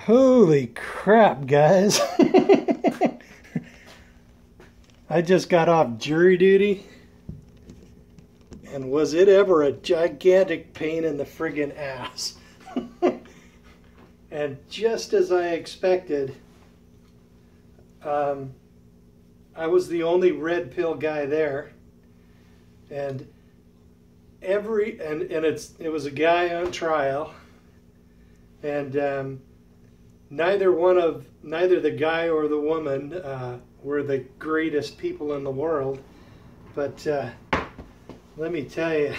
Holy crap, guys. I just got off jury duty, and was it ever a gigantic pain in the friggin' ass. And just as I expected, I was the only red pill guy there, and it was a guy on trial, and neither the guy or the woman were the greatest people in the world, but let me tell you,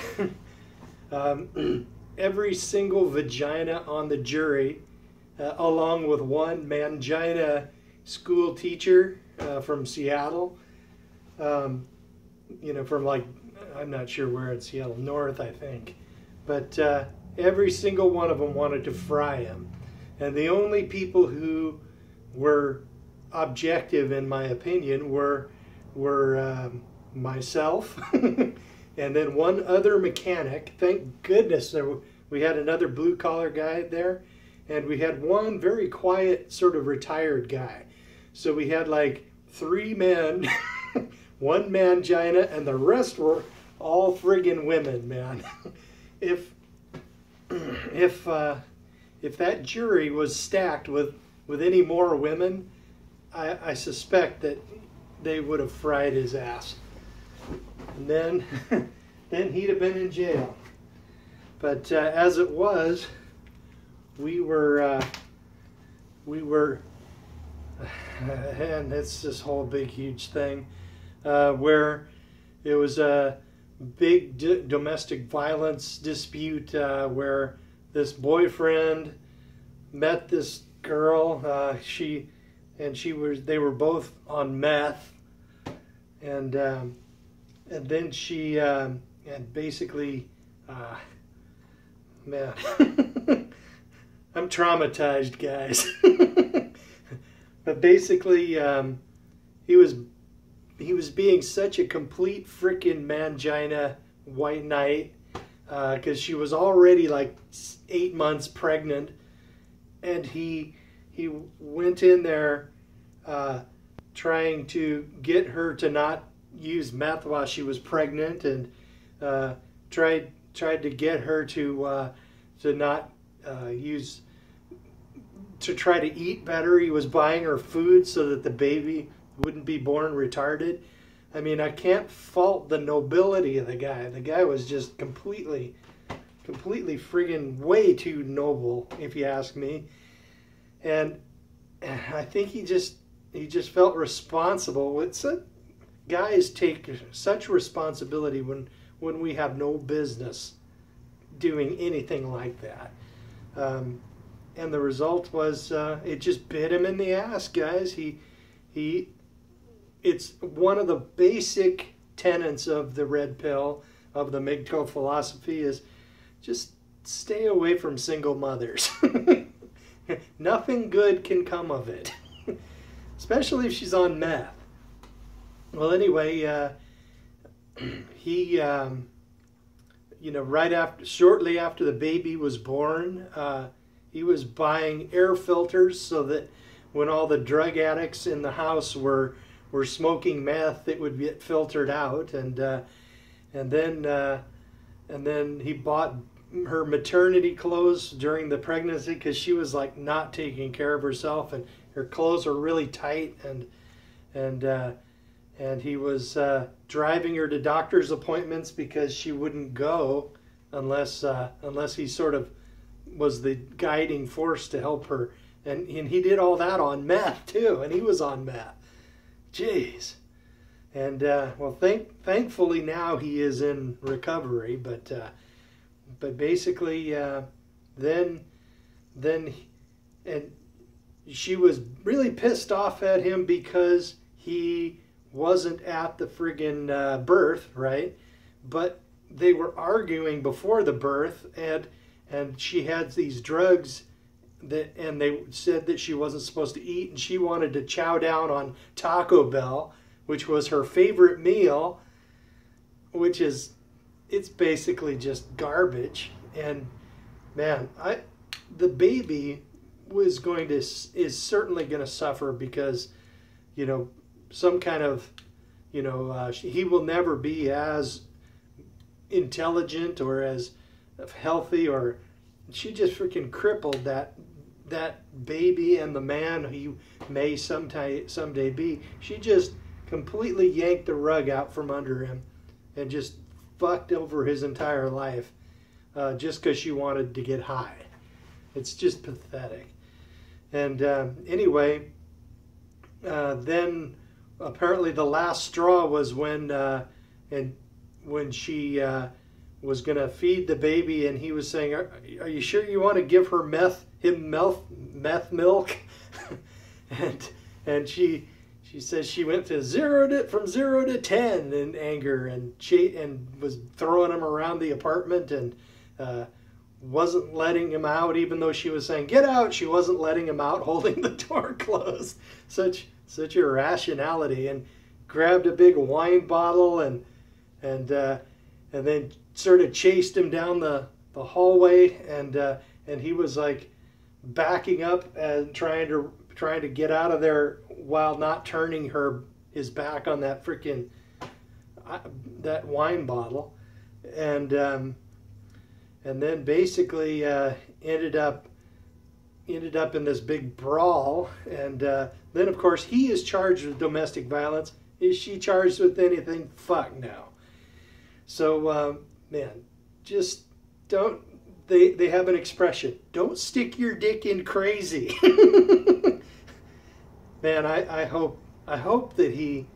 every single vagina on the jury, along with one mangina school teacher from Seattle, from like, I'm not sure where in Seattle, north I think, but every single one of them wanted to fry him. And the only people who were objective, in my opinion, were myself and then one other mechanic. Thank goodness we had another blue-collar guy there, and we had one very quiet, sort of retired guy. So we had like 3 men, one mangina, and the rest were all friggin' women, man. If that jury was stacked with any more women, I suspect that they would have fried his ass, and then he'd have been in jail. But as it was, we were, and it's this whole big huge thing where it was a big domestic violence dispute where this boyfriend met this girl. They were both on meth, and then she and basically, man, I'm traumatized, guys. But basically, he was being such a complete freaking mangina white knight, because she was already like 8 months pregnant, and he went in there trying to get her to not use meth while she was pregnant, and tried to get her to not use, to try to eat better. He was buying her food so that the baby wouldn't be born retarded. I mean, I can't fault the nobility of the guy. The guy was just completely friggin' way too noble, if you ask me. And I think he just felt responsible. Guys take such responsibility when we have no business doing anything like that. And the result was it just bit him in the ass, guys. It's one of the basic tenets of the red pill, of the MGTOW philosophy, is just stay away from single mothers. Nothing good can come of it, especially if she's on meth. Well, anyway, he, shortly after the baby was born, he was buying air filters so that when all the drug addicts in the house were smoking meth, it would get filtered out, and then he bought her maternity clothes during the pregnancy, because she was like not taking care of herself, and her clothes were really tight, and he was driving her to doctor's appointments because she wouldn't go unless he sort of was the guiding force to help her, and he did all that on meth too, and he was on meth. Jeez. And well, thankfully now he is in recovery, but basically then she was really pissed off at him because he wasn't at the friggin' birth, right? But they were arguing before the birth, and she had these drugs and they said that she wasn't supposed to eat, and she wanted to chow down on Taco Bell, which was her favorite meal, it's basically just garbage. And man, the baby is certainly going to suffer because, you know, some kind of, you know, he will never be as intelligent or as healthy, or she just freaking crippled that baby and the man he may someday be. She just completely yanked the rug out from under him and just fucked over his entire life just because she wanted to get high. It's just pathetic. And anyway, then apparently the last straw was when she was going to feed the baby, and he was saying, are you sure you want to give her meth milk? and she says she went from 0 to 10 in anger, and was throwing him around the apartment, and wasn't letting him out, even though she was saying get out. She wasn't letting him out, holding the door closed. Such irrationality. And grabbed a big wine bottle and then sort of chased him down the hallway, and he was like backing up and trying to get out of there while not turning his back on that freaking that wine bottle, and then basically ended up in this big brawl, and then of course he is charged with domestic violence. Is she charged with anything? Fuck no. So man, just don't. They have an expression: don't stick your dick in crazy. Man, I hope that he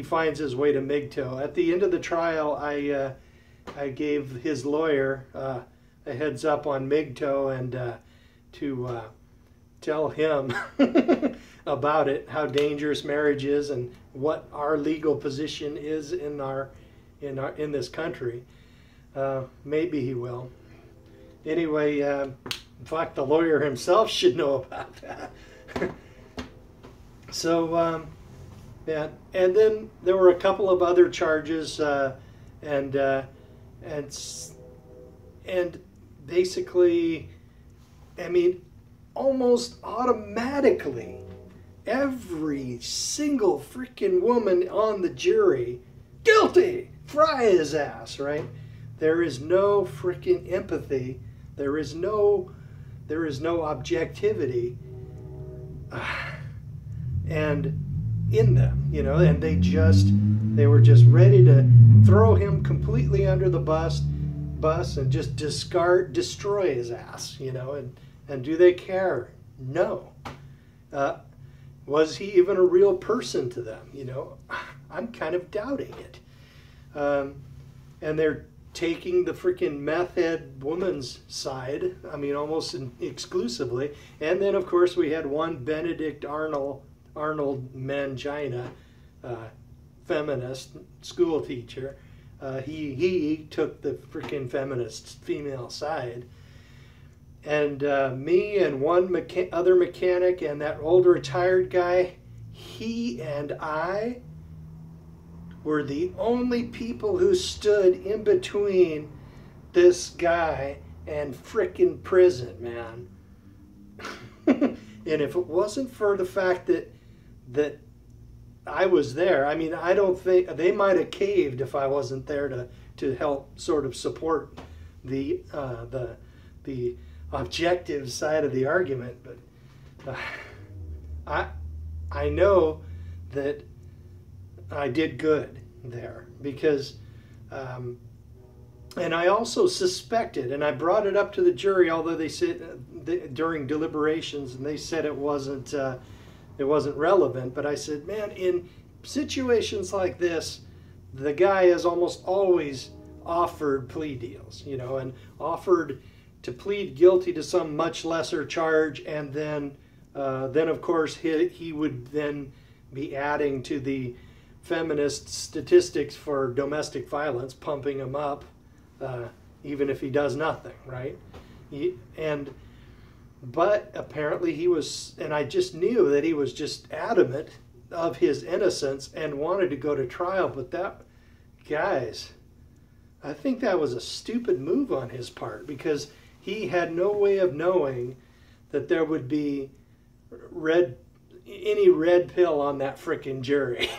finds his way to MGTOW. At the end of the trial, I gave his lawyer a heads up on MGTOW, and to tell him about it, how dangerous marriage is, and what our legal position is in this country. Maybe he will. Anyway, in fact, the lawyer himself should know about that. So, yeah, and then there were a couple of other charges, and basically, I mean, almost automatically, every single freaking woman on the jury, guilty, fry his ass, right? There is no freaking empathy. There is no objectivity, and in them, you know, and they were just ready to throw him completely under the bus and just destroy his ass, you know, and do they care? No. Was he even a real person to them? You know, I'm kind of doubting it. And they're taking the freaking meth head woman's side, I mean, almost exclusively. And then, of course, we had one Benedict Arnold Mangina, feminist school teacher. He took the freaking feminist female side. And me and one other mechanic and that old retired guy, he and I were the only people who stood in between this guy and frickin' prison, man. And if it wasn't for the fact that I was there, I mean, I don't think they might have caved if I wasn't there to help sort of support the objective side of the argument. But I know that I did good there because, and I also suspected, and I brought it up to the jury, although they said during deliberations, and they said it wasn't relevant. But I said, man, in situations like this, the guy has almost always offered plea deals, you know, and offered to plead guilty to some much lesser charge, and then of course he would then be adding to the feminist statistics for domestic violence, pumping him up, even if he does nothing, right? But apparently he was, and I just knew that he was just adamant of his innocence and wanted to go to trial. But that, guys, I think that was a stupid move on his part, because he had no way of knowing that there would be any red pill on that frickin' jury.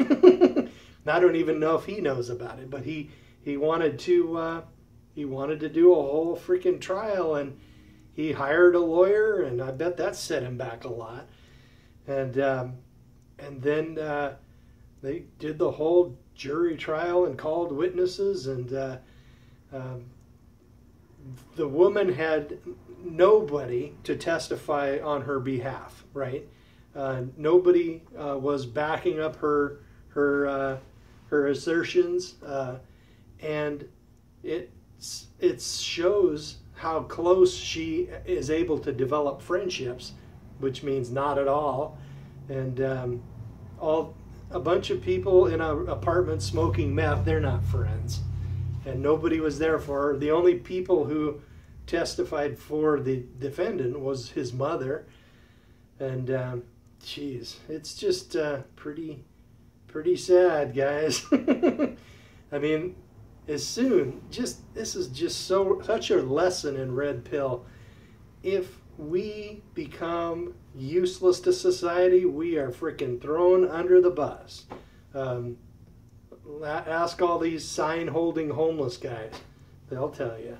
I don't even know if he knows about it, but he wanted to do a whole freaking trial, and he hired a lawyer, and I bet that set him back a lot. And then they did the whole jury trial and called witnesses, and the woman had nobody to testify on her behalf, right? Nobody was backing up her assertions, and it shows how close she is able to develop friendships, which means not at all. And a bunch of people in an apartment smoking meth, they're not friends. And nobody was there for her. The only people who testified for the defendant was his mother. And geez, it's just pretty sad, guys. I mean, this is just such a lesson in red pill. If we become useless to society, we are freaking thrown under the bus. Ask all these sign-holding homeless guys; they'll tell you.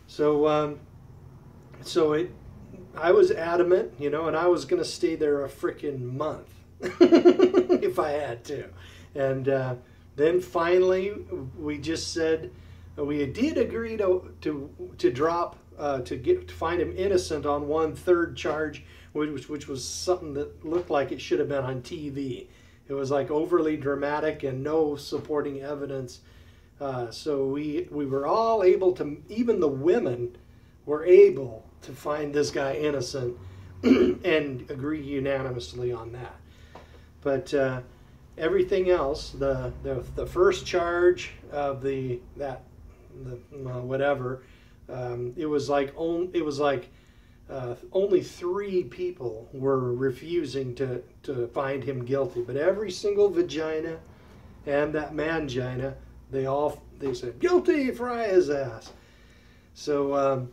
So, I was adamant, and I was going to stay there a freaking month if I had to. And then finally, we just said we did agree to drop to find him innocent on 1/3 charge, which was something that looked like it should have been on TV. It was like overly dramatic and no supporting evidence. So we were all able to, even the women were able to find this guy innocent and agree unanimously on that. But everything else, the first charge of whatever, it was like only 3 people were refusing to find him guilty, but every single vagina and that mangina, they said guilty, fry his ass. So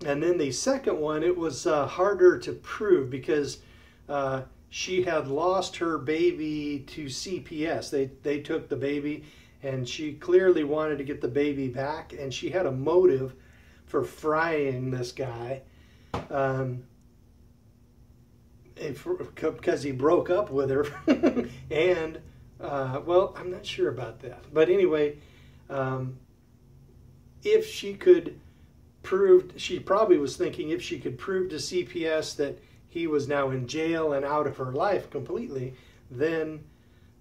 and then the second one, it was harder to prove because she had lost her baby to CPS. They took the baby, and she clearly wanted to get the baby back, and she had a motive for frying this guy. Because he broke up with her. And well, I'm not sure about that, but anyway, if she could prove, she probably was thinking if she could prove to CPS that he was now in jail and out of her life completely, then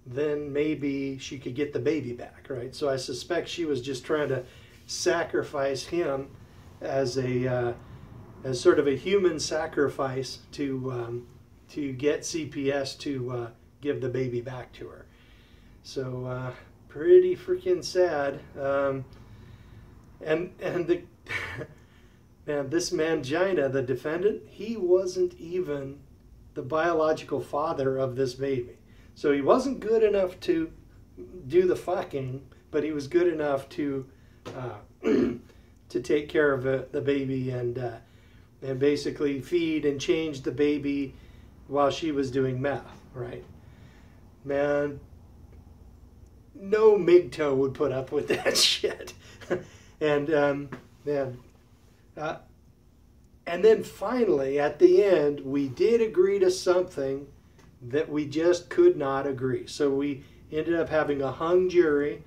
maybe she could get the baby back, right? So I suspect she was just trying to sacrifice him as sort of a human sacrifice to get CPS to give the baby back to her. So pretty freaking sad. And the man, this mangina, the defendant, he wasn't even the biological father of this baby. So he wasn't good enough to do the fucking, but he was good enough to to take care of the baby and basically feed and change the baby while she was doing meth, right? Man, no MGTOW would put up with that shit. And and then finally, at the end, we did agree to something that we just could not agree. So we ended up having a hung jury,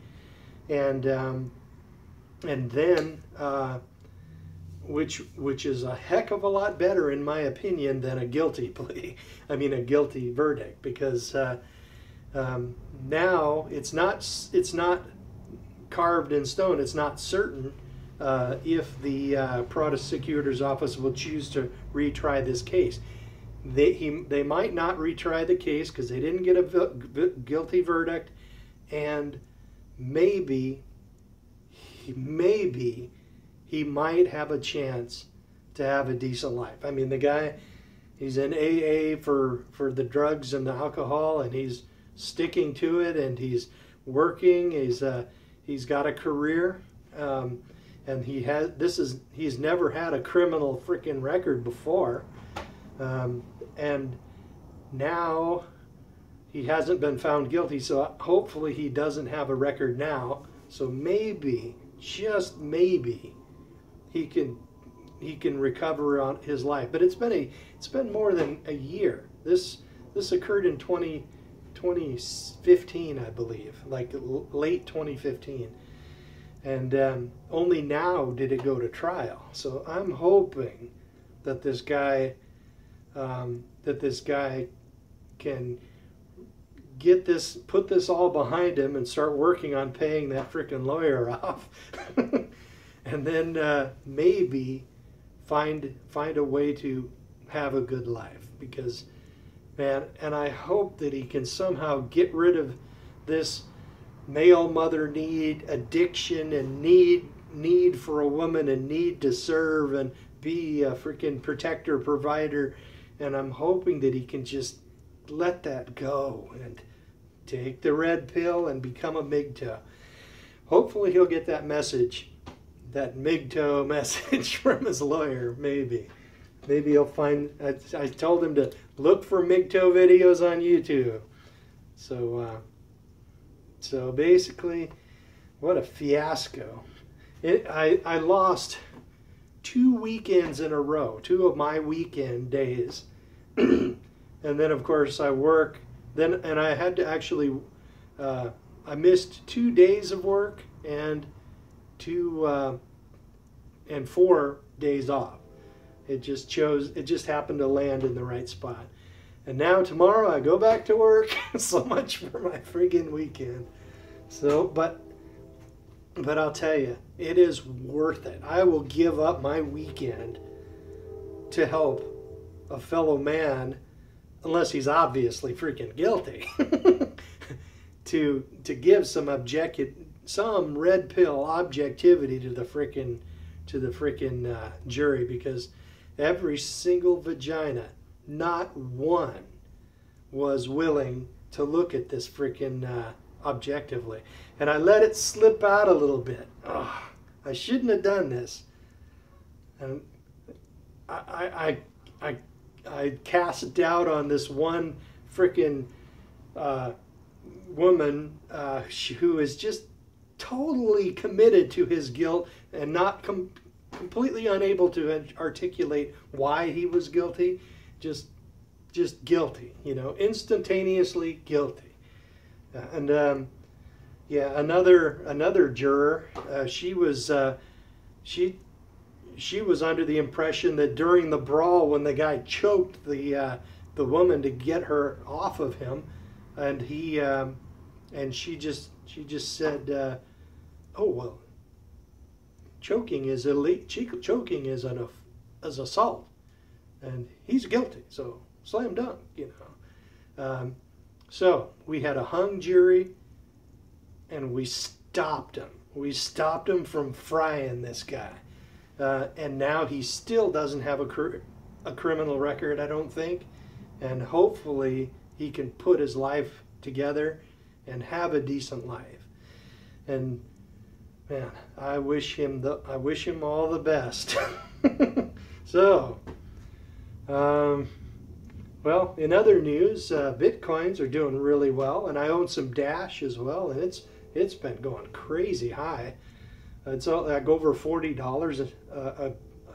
and then which is a heck of a lot better, in my opinion, than a guilty plea. I mean, a guilty verdict, because now it's not carved in stone. It's not certain if the prosecutor's office will choose to retry this case. They might not retry the case because they didn't get a guilty verdict, and maybe he might have a chance to have a decent life. I mean, the guy, he's in AA for the drugs and the alcohol, and he's sticking to it, and he's working. He's got a career, and and he's never had a criminal freaking record before, and now he hasn't been found guilty, so hopefully he doesn't have a record now. So maybe, just maybe, he can recover on his life. But it's been more than a year. This occurred in 2015, I believe, like late 2015, and only now did it go to trial. So I'm hoping that this guy can put this all behind him and start working on paying that freaking lawyer off, and then maybe find a way to have a good life. Because, man, and I hope that he can somehow get rid of this male mother need, addiction, and need for a woman, and need to serve and be a freaking protector, provider. And I'm hoping that he can just let that go and take the red pill and become a MGTOW. Hopefully he'll get that message, that MGTOW message from his lawyer. Maybe he'll find. I told him to look for MGTOW videos on YouTube. So basically, what a fiasco! I lost 2 weekends in a row, 2 of my weekend days, and then of course I work. And I had to actually, I missed 2 days of work and 4 days off. It just happened to land in the right spot. And now tomorrow I go back to work. So much for my friggin' weekend. So, but I'll tell you, it is worth it. I will give up my weekend to help a fellow man, unless he's obviously freaking guilty, to give some red pill objectivity to the freaking jury, because every single vagina, not one, was willing to look at this freaking objectively, and I let it slip out a little bit. Oh, I shouldn't have done this, and I cast doubt on this one freaking woman who is just totally committed to his guilt and not completely unable to articulate why he was guilty. Just guilty, instantaneously guilty. Yeah, another juror. She was under the impression that during the brawl, when the guy choked the woman to get her off of him, and she just said, "Oh well, choking is choking is an assault, and he's guilty, so slam dunk." So we had a hung jury, and we stopped him. We stopped him from frying this guy. And now he still doesn't have a criminal record, I don't think. And hopefully he can put his life together and have a decent life. And man, I wish him all the best. So, well, in other news, Bitcoins are doing really well, and I own some Dash as well, and it's been going crazy high. It's like over $40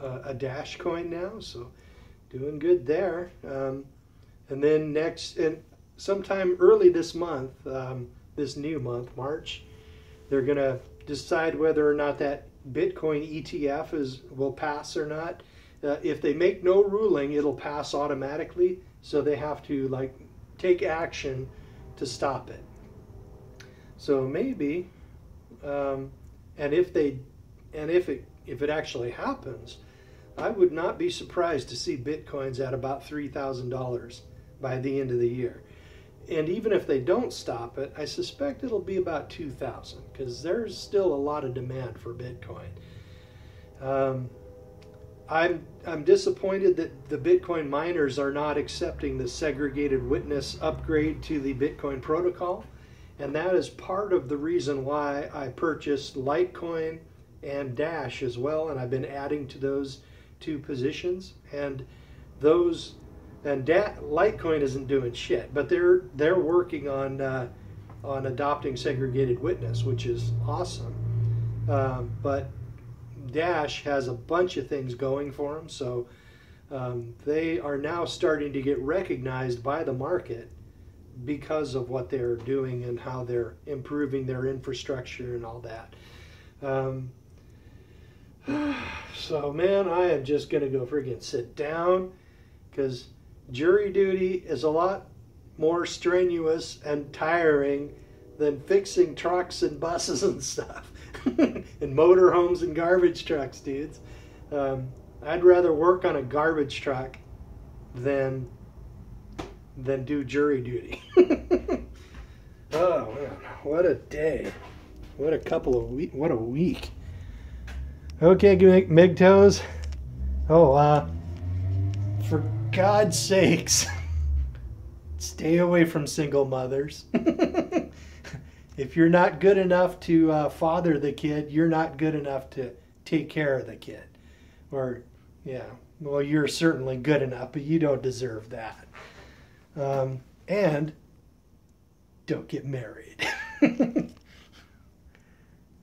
a Dash coin now, so doing good there. And then sometime early this month, this new month, March, they're going to decide whether or not that Bitcoin ETF will pass or not. If they make no ruling, it'll pass automatically, so they have to take action to stop it. So maybe, and if it actually happens, I would not be surprised to see Bitcoins at about $3,000 by the end of the year. And even if they don't stop it, I suspect it'll be about $2,000, because there's still a lot of demand for Bitcoin. I'm disappointed that the Bitcoin miners are not accepting the segregated witness upgrade to the Bitcoin protocol, and that is part of the reason why I purchased Litecoin and Dash as well, and I've been adding to those two positions. And those Litecoin isn't doing shit, but they're working on adopting segregated witness, which is awesome. But Dash has a bunch of things going for them, so they are now starting to get recognized by the market because of what they're doing and how they're improving their infrastructure and all that. So, man, I am just going to go friggin' sit down, because jury duty is a lot more strenuous and tiring than fixing trucks and buses and stuff and motorhomes and garbage trucks, dudes. I'd rather work on a garbage truck than do jury duty. Oh man, what a day. What a couple of weeks. What a week. Okay, MGTOWs. Oh, for God's sakes, stay away from single mothers. If you're not good enough to father the kid, you're not good enough to take care of the kid. Or, yeah, well, you're certainly good enough, but you don't deserve that. And don't get married.